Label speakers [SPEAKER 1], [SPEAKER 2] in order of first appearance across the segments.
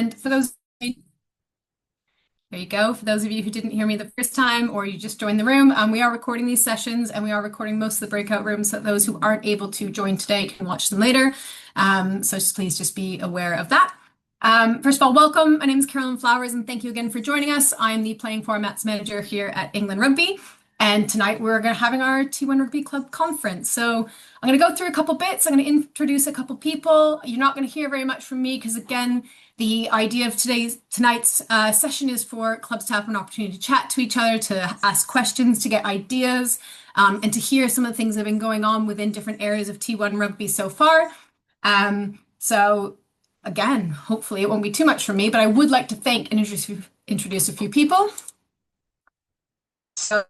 [SPEAKER 1] And for those, there you go. For those of you who didn't hear me the first time or you just joined the room, we are recording these sessions and we are recording most of the breakout rooms so that those who aren't able to join today can watch them later. So please just be aware of that. First of all, welcome. My name is Carolyn Flowers and thank you again for joining us. I'm the Playing Formats Manager here at England Rugby. And tonight we're having our T1 Rugby Club conference. So I'm going to go through a couple bits. I'm going to introduce a couple people. You're not going to hear very much from me because, again, the idea of tonight's session is for clubs to have an opportunity to chat to each other, to ask questions, to get ideas, and to hear some of the things that have been going on within different areas of T1 Rugby so far. So again, hopefully it won't be too much for me, but I would like to thank and introduce a few people. So,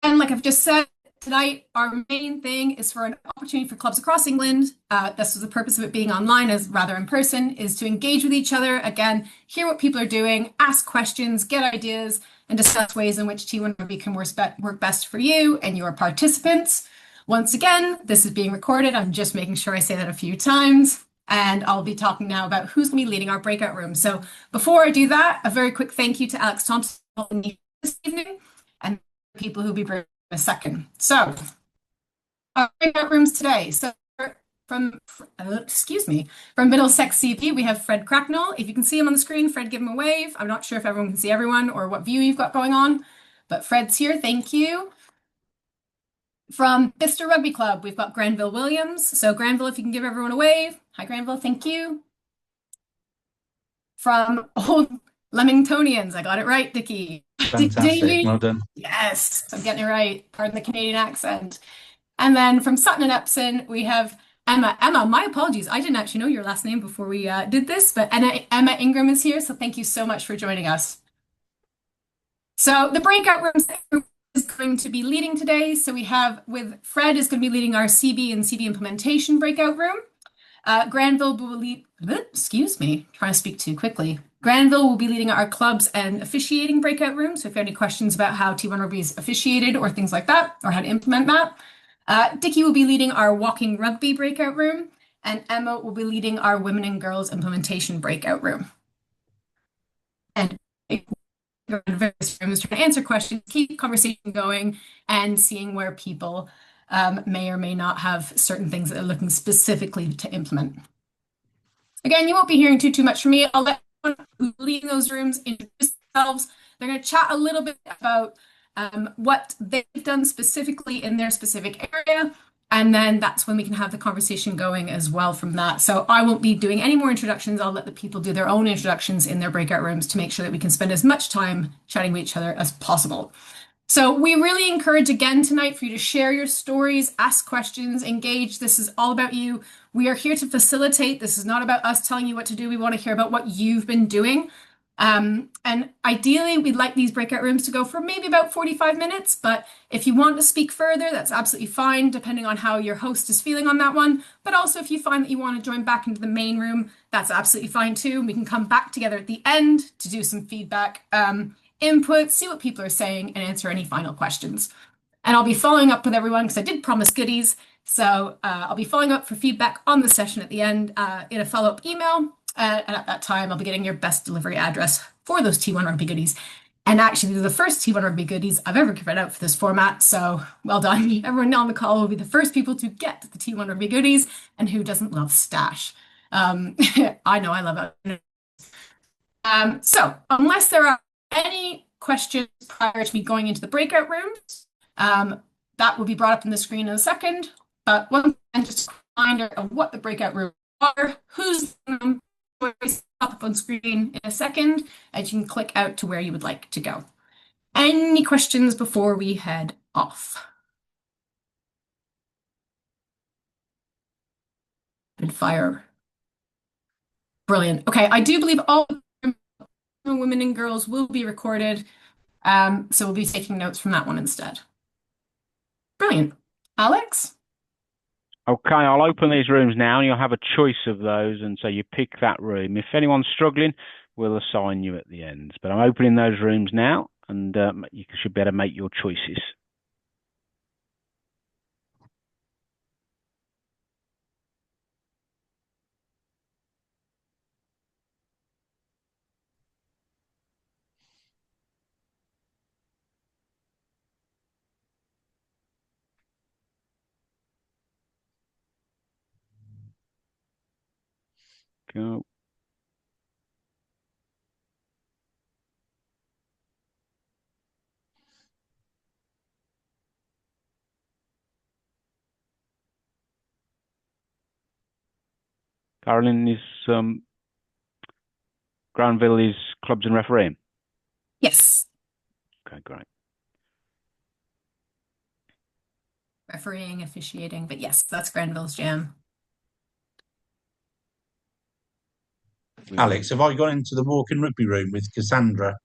[SPEAKER 1] and like I've just said, tonight our main thing is for an opportunity for clubs across England. This was the purpose of it being online as rather in person, is to engage with each other. Again, hear what people are doing, ask questions, get ideas, and discuss ways in which T1 Rugby can work best for you and your participants. Once again, this is being recorded. I'm just making sure I say that a few times. And I'll be talking now about who's going to be leading our breakout room. So before I do that, a very quick thank you to Alex Thompson this evening and people who'll be bringing in a second. So our breakout rooms today. So from Middlesex CP, we have Fred Cracknell. If you can see him on the screen, Fred, give him a wave. I'm not sure if everyone can see everyone or what view you've got going on, but Fred's here. Thank you. From Bicester Rugby Club, we've got Granville Williams. So Granville, if you can give everyone a wave. Hi, Granville. Thank you. From Old Leamingtonians, I got it right, Dickie.
[SPEAKER 2] Fantastic. Well done.
[SPEAKER 1] Yes, I'm getting it right. Pardon the Canadian accent. And then from Sutton and Epsom, we have Emma. Emma, my apologies. I didn't actually know your last name before we did this, but Emma Ingram is here. So thank you so much for joining us. So the breakout rooms is going to be leading today. So we have with Fred is going to be leading our CB and CB implementation breakout room. Granville will lead, excuse me, trying to speak too quickly. Granville will be leading our clubs and officiating breakout room. So if you have any questions about how T1 Rugby is officiated or things like that, or how to implement that. Dickie will be leading our walking rugby breakout room, and Emma will be leading our women and girls implementation breakout room. And various rooms trying to answer questions, keep the conversation going, and seeing where people may or may not have certain things that they're looking specifically to implement. Again, you won't be hearing too much from me. I'll let everyone who's leading those rooms introduce themselves. They're going to chat a little bit about what they've done specifically in their specific area. And then that's when we can have the conversation going as well from that. So I won't be doing any more introductions. I'll let the people do their own introductions in their breakout rooms to make sure that we can spend as much time chatting with each other as possible. So we really encourage again tonight for you to share your stories, ask questions, engage. This is all about you. We are here to facilitate. This is not about us telling you what to do. We want to hear about what you've been doing. And ideally, we'd like these breakout rooms to go for maybe about 45 minutes. But if you want to speak further, that's absolutely fine, depending on how your host is feeling on that one. But also, if you find that you want to join back into the main room, that's absolutely fine too. We can come back together at the end to do some feedback, input, see what people are saying, and answer any final questions. And I'll be following up with everyone because I did promise goodies. So I'll be following up for feedback on the session at the end in a follow-up email. And at that time, I'll be getting your best delivery address for those T1 Rugby goodies. And actually, they're the first T1 Rugby goodies I've ever given out for this format. So well done. Everyone on the call will be the first people to get the T1 Rugby goodies. And who doesn't love stash? I know I love it. So unless there are any questions prior to me going into the breakout rooms, that will be brought up in the screen in a second. But once again, just a reminder of what the breakout rooms are, who's in them, up on screen in a second, and you can click out to where you would like to go. Any questions before we head off? Good fire. Brilliant. Okay, I do believe all women and girls will be recorded, so we'll be taking notes from that one instead. Brilliant. Alex?
[SPEAKER 2] Okay, I'll open these rooms now and you'll have a choice of those, and so you pick that room. If anyone's struggling, we'll assign you at the end. But I'm opening those rooms now, and you should better make your choices. go. Carolyn is Granville is clubs and refereeing.
[SPEAKER 1] Yes.
[SPEAKER 2] Okay, great.
[SPEAKER 1] Refereeing, officiating, but yes, that's Granville's jam.
[SPEAKER 3] Alex, have I gone into the walk-in rugby room with Cassandra?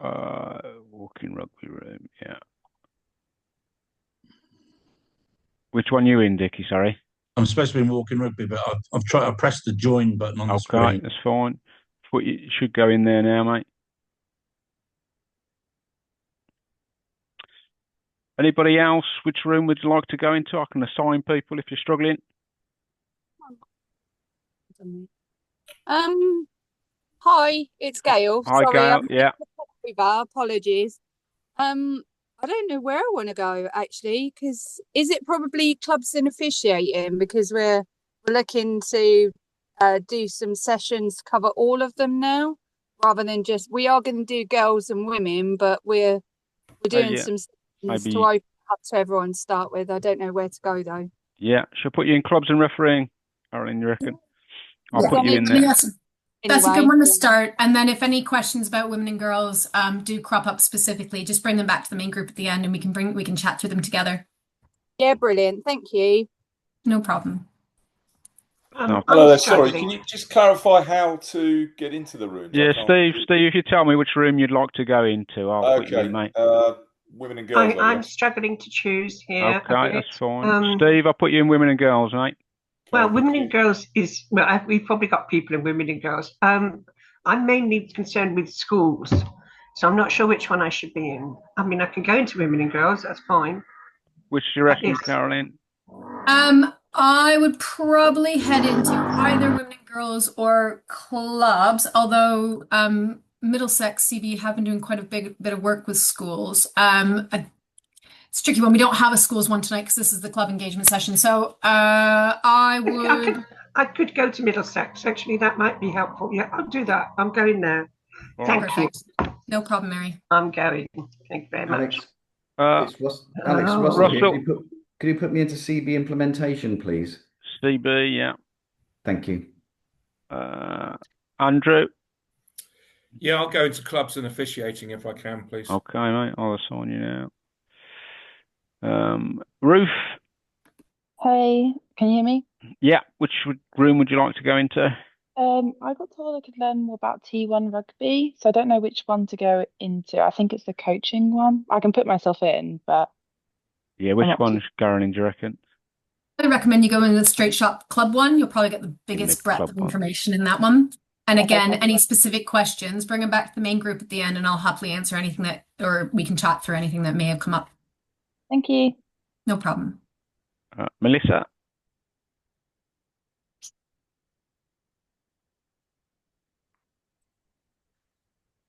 [SPEAKER 2] Walk-in rugby room, yeah. Which one you in, Dickie? Sorry.
[SPEAKER 3] I'm supposed to be in walk-in rugby, but I pressed the join button on the
[SPEAKER 2] Okay,
[SPEAKER 3] screen.
[SPEAKER 2] that's fine. You should go in there now, mate. Anybody else? Which room would you like to go into? I can assign people if you're struggling.
[SPEAKER 4] Hi, it's Gail.
[SPEAKER 2] Hi,
[SPEAKER 4] Sorry,
[SPEAKER 2] Gail.
[SPEAKER 4] I'm
[SPEAKER 2] Yeah.
[SPEAKER 4] apologies. I don't know where I want to go actually, because is it probably clubs and officiating? Because we're looking to do some sessions to cover all of them now, rather than just we are going to do girls and women, but we're doing
[SPEAKER 2] Yeah.
[SPEAKER 4] some sessions to
[SPEAKER 2] Maybe.
[SPEAKER 4] open up to everyone to start with. I don't know where to go though.
[SPEAKER 2] Yeah. Should I put you in clubs and refereeing, Caroline, you reckon? I'll
[SPEAKER 1] Yeah.
[SPEAKER 2] put you in
[SPEAKER 1] I mean,
[SPEAKER 2] there.
[SPEAKER 1] that's a good
[SPEAKER 4] Anyway,
[SPEAKER 1] one to start. And then if any questions about women and girls do crop up specifically, just bring them back to the main group at the end and we can chat through them together.
[SPEAKER 4] yeah, brilliant. Thank you.
[SPEAKER 1] No problem.
[SPEAKER 2] No.
[SPEAKER 5] Hello there. Sorry, can you just clarify how to get into the rooms?
[SPEAKER 2] Yeah, Steve, if you tell me which room you'd like to go into, I'll put you in, mate.
[SPEAKER 5] Women and girls.
[SPEAKER 6] I'm struggling to choose here.
[SPEAKER 2] Okay, that's fine. Steve, I'll put you in women and girls, mate.
[SPEAKER 6] Well, women and girls is, well, we've probably got people in women and girls. I'm mainly concerned with schools, so I'm not sure which one I should be in. I mean, I can go into women and girls, that's fine.
[SPEAKER 2] Which do you reckon, Caroline?
[SPEAKER 1] I would probably head into either women and girls or clubs, although Middlesex CB have been doing quite a bit of work with schools. It's a tricky one. We don't have a schools one tonight because this is the club engagement session. So I
[SPEAKER 6] could go to Middlesex. Actually, that might be helpful. Yeah, I'll do that. I'm going there. Thank you.
[SPEAKER 1] No problem, Mary.
[SPEAKER 6] I'm going. Thank you very much.
[SPEAKER 7] Alex, Russell, could you put me into CB implementation, please?
[SPEAKER 2] CB, yeah.
[SPEAKER 7] Thank you.
[SPEAKER 2] Andrew?
[SPEAKER 5] Yeah, I'll go into clubs and officiating if I can, please.
[SPEAKER 2] Okay, mate. I'll assign you now. Ruth?
[SPEAKER 8] Hey, can you hear me?
[SPEAKER 2] Yeah. Which room would you like to go into?
[SPEAKER 8] I got told I could learn more about T1 Rugby, so I don't know which one to go into. I think it's the coaching one. I can put myself in, but
[SPEAKER 2] yeah, which one, Caroline, do you reckon?
[SPEAKER 1] I recommend you go into the straight shot club one. You'll probably get the biggest breadth of information in that one. And again, any specific questions, bring them back to the main group at the end, and I'll happily answer anything or we can chat through anything that may have come up.
[SPEAKER 8] Thank you.
[SPEAKER 1] No problem.
[SPEAKER 2] Melissa?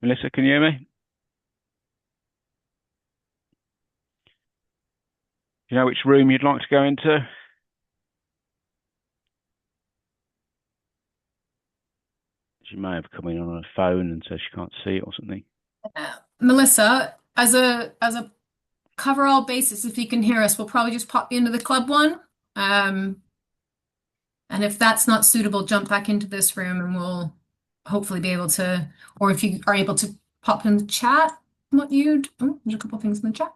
[SPEAKER 2] Melissa, can you hear me? Do you know which room you'd like to go into? She may have come in on her phone and so she can't see it or something.
[SPEAKER 1] Melissa, as a coverall basis, if you can hear us, we'll probably just pop you into the club one. And if that's not suitable, jump back into this room and we'll hopefully be able to, or if you are able to pop in the chat, there's a couple of things in the chat.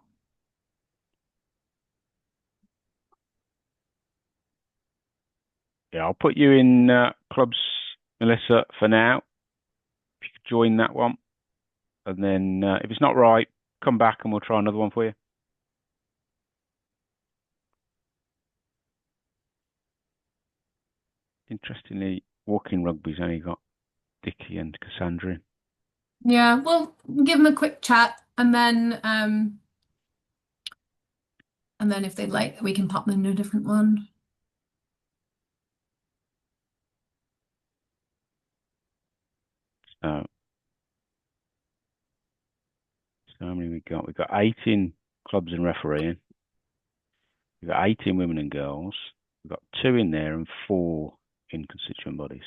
[SPEAKER 2] Yeah, I'll put you in clubs, Melissa, for now. If you could join that one. And then if it's not right, come back and we'll try another one for you. Interestingly, walking rugby's only got Dickie and Cassandra in.
[SPEAKER 1] Yeah, we'll give them a quick chat and then if they'd like, we can pop them into a different one.
[SPEAKER 2] So how many we got? We've got 18 clubs and refereeing. We've got 18 women and girls. We've got 2 in there and 4 in constituent bodies.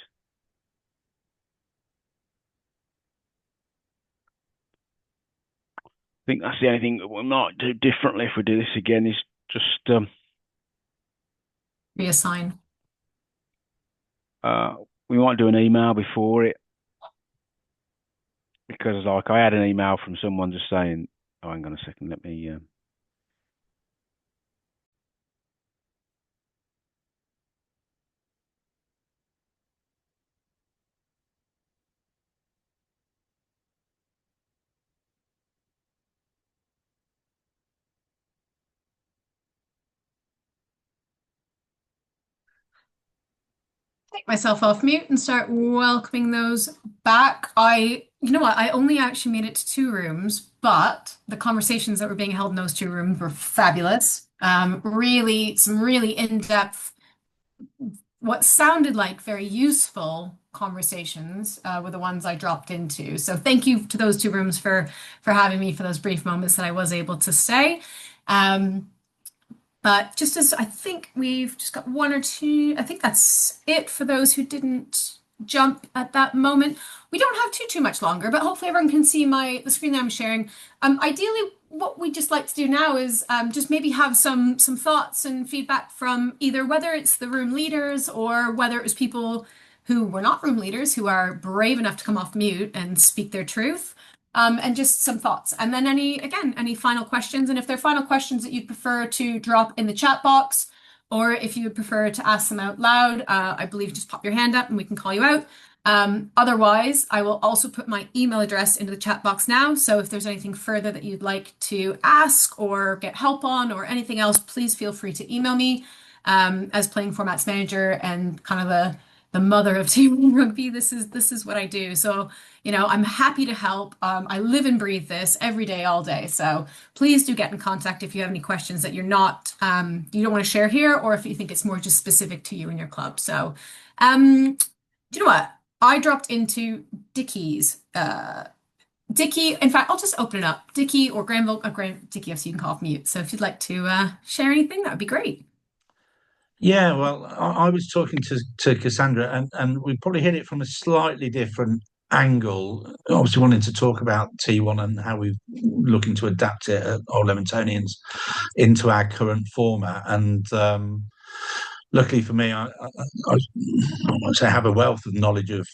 [SPEAKER 2] think that's the only thing that we might do differently if we do this again is just
[SPEAKER 1] reassign.
[SPEAKER 2] We might do an email before it, because like I had an email from someone just saying, oh, hang on a second, let me
[SPEAKER 1] take myself off mute and start welcoming those back. You know what? I only actually made it to 2 rooms, but the conversations that were being held in those 2 rooms were fabulous. Really, some really in-depth, what sounded like very useful conversations were the ones I dropped into. So thank you to those 2 rooms for having me for those brief moments that I was able to stay. But just as I think we've just got 1 or 2, I think that's it for those who didn't jump at that moment. We don't have too much longer, but hopefully everyone can see the screen that I'm sharing. Ideally, what we just like to do now is just maybe have some thoughts and feedback from either whether it's the room leaders or whether it was people who were not room leaders who are brave enough to come off mute and speak their truth. And just some thoughts. And then any final questions. And if there are final questions that you'd prefer to drop in the chat box, or if you would prefer to ask them out loud, I believe just pop your hand up and we can call you out. Otherwise, I will also put my email address into the chat box now. So if there's anything further that you'd like to ask or get help on or anything else, please feel free to email me. As playing formats manager and kind of the mother of T1 Rugby, this is what I do. So, I'm happy to help. I live and breathe this every day, all day. So please do get in contact if you have any questions that you don't want to share here, or if you think it's more just specific to you and your club. So, do you know what? I dropped into Dickie's. Dickie, in fact, I'll just open it up. Dickie or Granville, Dickie, so you can call off mute. So if you'd like to share anything, that would be great.
[SPEAKER 3] Yeah, well, I was talking to Cassandra, and we probably hit it from a slightly different angle. Obviously, wanting to talk about T1 and how we're looking to adapt it at Old Leamingtonians into our current format. And luckily for me, I won't say I have a wealth of knowledge of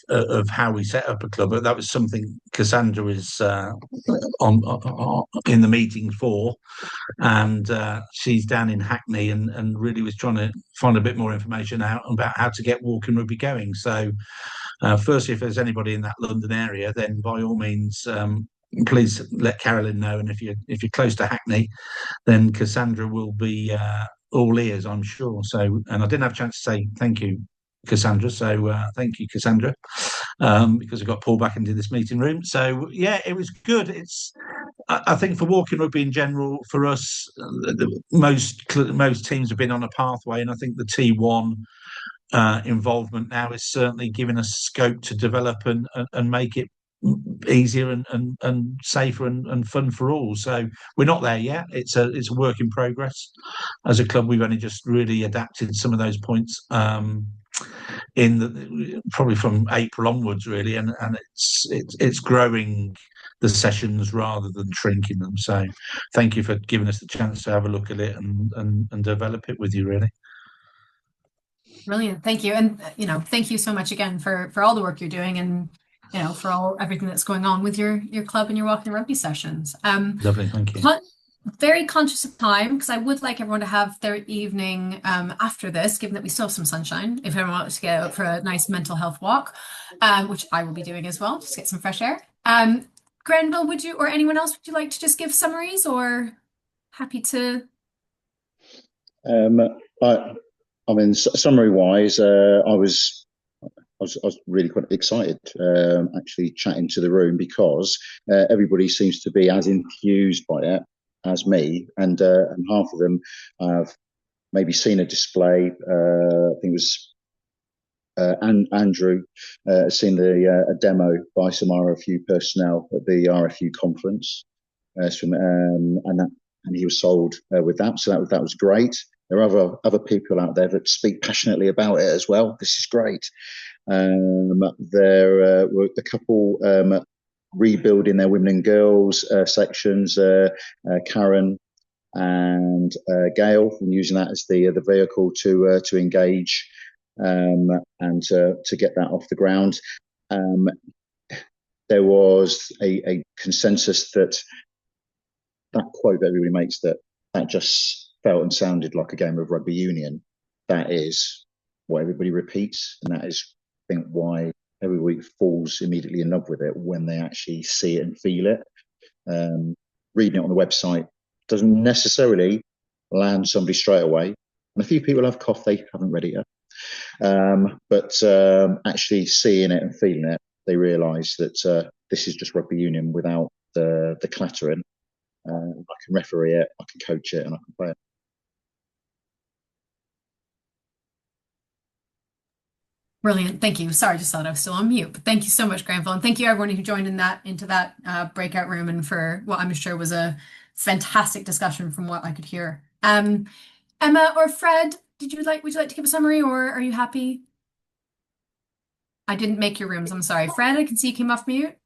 [SPEAKER 3] how we set up a club, but that was something Cassandra is in the meeting for. And she's down in Hackney and really was trying to find a bit more information out about how to get walking rugby going. So firstly, if there's anybody in that London area, then by all means, please let Carolyn know. And if you're close to Hackney, then Cassandra will be all ears, I'm sure. So, and I didn't have a chance to say thank you, Cassandra. So thank you, Cassandra, because I got pulled back into this meeting room. So yeah, it was good. I think for walking rugby in general, for us, most teams have been on a pathway, and I think the T1 involvement now is certainly giving us scope to develop and make it easier and safer and fun for all. So we're not there yet. It's a work in progress. As a club, we've only just really adapted some of those points probably from April onwards, really, and it's growing the sessions rather than shrinking them. So thank you for giving us the chance to have a look at it and develop it with you, really.
[SPEAKER 1] Brilliant. Thank you. And, thank you so much again for all the work you're doing and, for everything that's going on with your club and your walking rugby sessions.
[SPEAKER 3] Lovely. Thank you.
[SPEAKER 1] Very conscious of time because I would like everyone to have their evening after this, given that we still have some sunshine. If everyone wants to go out for a nice mental health walk, which I will be doing as well, just get some fresh air. Grenville, would you or anyone else, would you like to just give summaries or happy to?
[SPEAKER 9] I mean, summary-wise, I was really quite excited actually chatting to the room because everybody seems to be as enthused by it as me, and half of them have maybe seen a display. I think it was Andrew seen a demo by some RFU personnel at the RFU conference, and he was sold with that. So that was great. There are other people out there that speak passionately about it as well. This is great. There were a couple rebuilding their women and girls sections. Karen and Gail, and using that as the vehicle to engage and to get that off the ground. There was a consensus that quote that everybody makes, that just felt and sounded like a game of rugby union. That is what everybody repeats, and that is, I think, why everybody falls immediately in love with it when they actually see it and feel it. Reading it on the website doesn't necessarily land somebody straight away, and a few people have coughed they haven't read it yet. But actually seeing it and feeling it, they realise that this is just rugby union without the clattering. I can referee it, I can coach it, and I can play it.
[SPEAKER 1] Brilliant. Thank you. Sorry, I just thought I was still on mute. But thank you so much, Granville. And thank you everyone who joined into that breakout room and for what I'm sure was a fantastic discussion from what I could hear. Emma or Fred, would you like to give a summary, or are you happy? I didn't make your rooms. I'm sorry. Fred, I can see you came off mute.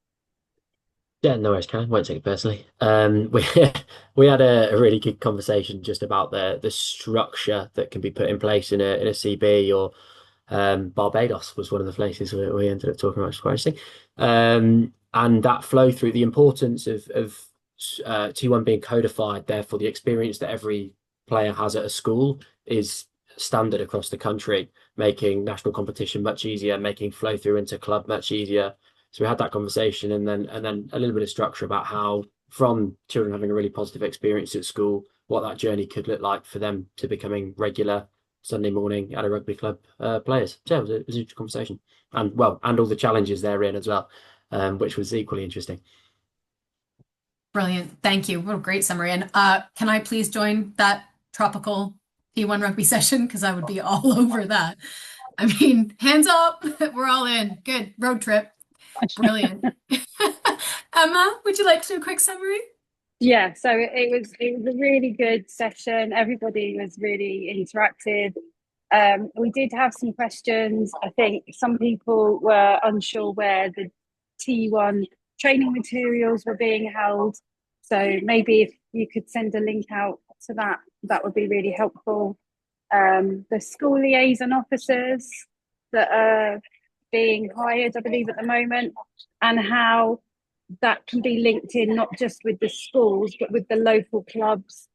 [SPEAKER 10] Yeah, no worries, Karen. Won't take it personally. We had a really good conversation just about the structure that can be put in place in a CB, or Barbados was one of the places we ended up talking about, which is quite interesting. And that flow through, the importance of T1 being codified, therefore the experience that every player has at a school is standard across the country, making national competition much easier, making flow through into club much easier. So we had that conversation, and then a little bit of structure about how, from children having a really positive experience at school, what that journey could look like for them to becoming regular Sunday morning at a rugby club players. So it was a good conversation, and all the challenges therein as well, which was equally interesting.
[SPEAKER 1] Brilliant. Thank you. What a great summary. And can I please join that tropical T1 rugby session? Because I would be all over that. I mean, hands up, we're all in. Good road trip. Brilliant. Emma, would you like to do a quick summary?
[SPEAKER 4] Yeah, so it was a really good session. Everybody was really interactive. We did have some questions. I think some people were unsure where the T1 training materials were being held. So maybe if you could send a link out to that would be really helpful. The school liaison officers that are being hired, I believe, at the moment, and how that can be linked in not just with the schools, but with the local clubs,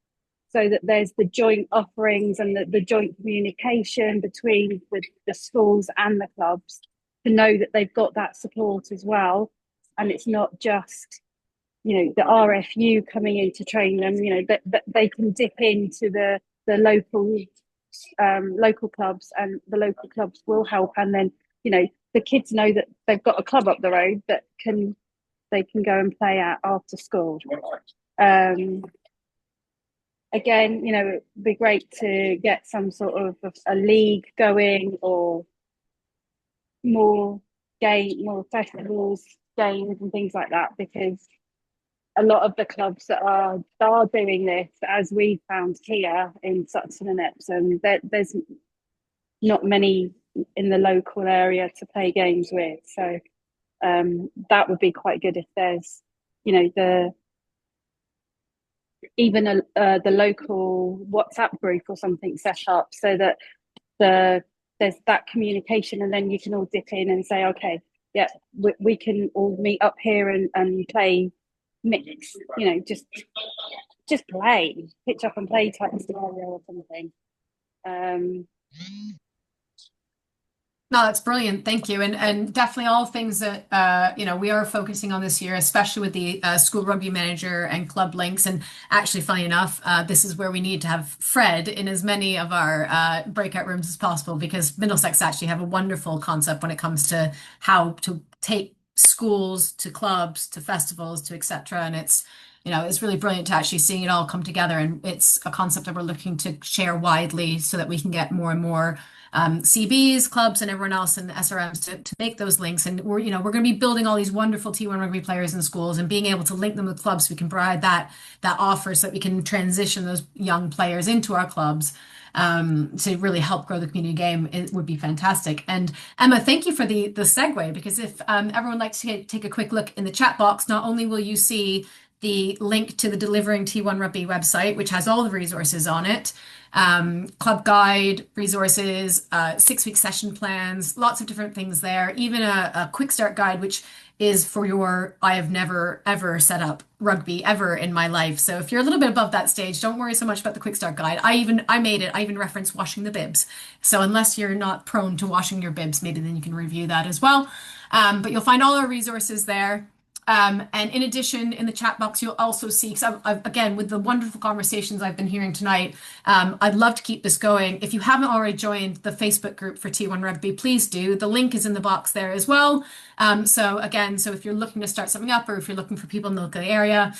[SPEAKER 4] so that there's the joint offerings and the joint communication between the schools and the clubs, to know that they've got that support as well. And it's not just, the RFU coming in to train them, that they can dip into the local clubs, and the local clubs will help. And then, the kids know that they've got a club up the road that they can go and play at after school. Again, it'd be great to get some sort of a league going, or more festivals, games and things like that, because a lot of the clubs that are doing this, as we found here in Sutton and Epsom, there's not many in the local area to play games with. So that would be quite good if there's, the local WhatsApp group or something set up, so that there's that communication, and then you can all dip in and say, okay, yeah, we can all meet up here and play mix, just play, pitch up and play type of scenario or something.
[SPEAKER 1] No, that's brilliant. Thank you. And definitely all things that, we are focusing on this year, especially with the school rugby manager and club links. And actually, funny enough, this is where we need to have Fred in as many of our breakout rooms as possible, because Middlesex actually have a wonderful concept when it comes to how to take schools to clubs, to festivals, to etc. And it's really brilliant to actually seeing it all come together. And it's a concept that we're looking to share widely so that we can get more and more CBs, clubs, and everyone else in the SRMs to make those links. And we're going to be building all these wonderful T1 rugby players in schools and being able to link them with clubs so we can provide that offer so that we can transition those young players into our clubs to really help grow the community game. It would be fantastic. And Emma, thank you for the segue, because if everyone likes to take a quick look in the chat box, not only will you see the link to the Delivering T1 Rugby website, which has all the resources on it, club guide, resources, 6-week session plans, lots of different things there, even a quick start guide, which is for I have never ever set up rugby ever in my life. So if you're a little bit above that stage, don't worry so much about the quick start guide. I made it. I even reference washing the bibs. So unless you're not prone to washing your bibs, maybe then you can review that as well. But you'll find all our resources there. And in addition, in the chat box, you'll also see, because again, with the wonderful conversations I've been hearing tonight, I'd love to keep this going. If you haven't already joined the Facebook group for T1 Rugby, please do. The link is in the box there as well. So if you're looking to start something up, or if you're looking for people in the local area,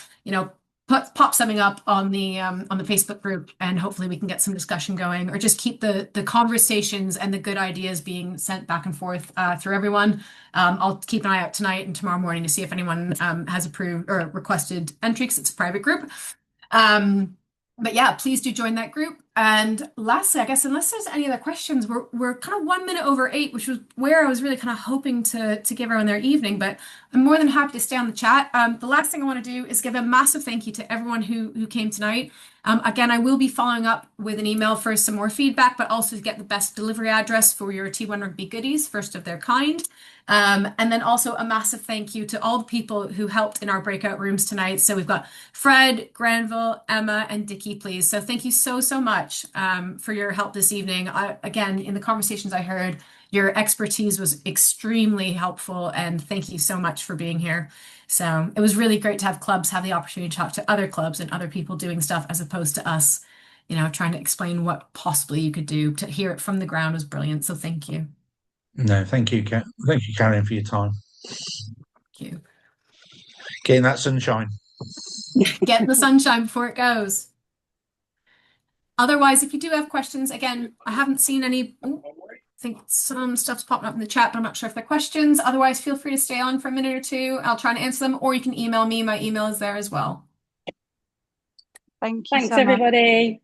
[SPEAKER 1] pop something up on the Facebook group, and hopefully we can get some discussion going, or just keep the conversations and the good ideas being sent back and forth through everyone. I'll keep an eye out tonight and tomorrow morning to see if anyone has approved or requested entry, because it's a private group. But yeah, please do join that group. And lastly, I guess, unless there's any other questions, we're kind of 1 minute over 8, which was where I was really kind of hoping to give everyone their evening, but I'm more than happy to stay on the chat. The last thing I want to do is give a massive thank you to everyone who came tonight. Again, I will be following up with an email for some more feedback, but also to get the best delivery address for your T1 Rugby goodies, first of their kind. And then also a massive thank you to all the people who helped in our breakout rooms tonight. So we've got Fred, Granville, Emma, and Dickie, please. So thank you so much for your help this evening. Again, in the conversations I heard, your expertise was extremely helpful, and thank you so much for being here. So it was really great to have clubs have the opportunity to talk to other clubs and other people doing stuff, as opposed to us, trying to explain what possibly you could do. To hear it from the ground was brilliant. So thank you.
[SPEAKER 3] No, thank you, thank you, Karen, for your time.
[SPEAKER 1] Thank you.
[SPEAKER 3] Getting that sunshine.
[SPEAKER 1] Getting the sunshine before it goes. Otherwise, if you do have questions, again, I haven't seen any. I think some stuff's popping up in the chat, but I'm not sure if they're questions. Otherwise, feel free to stay on for a minute or two. I'll try and answer them, or you can email me. My email is there as well.
[SPEAKER 4] Thanks,
[SPEAKER 11] everybody.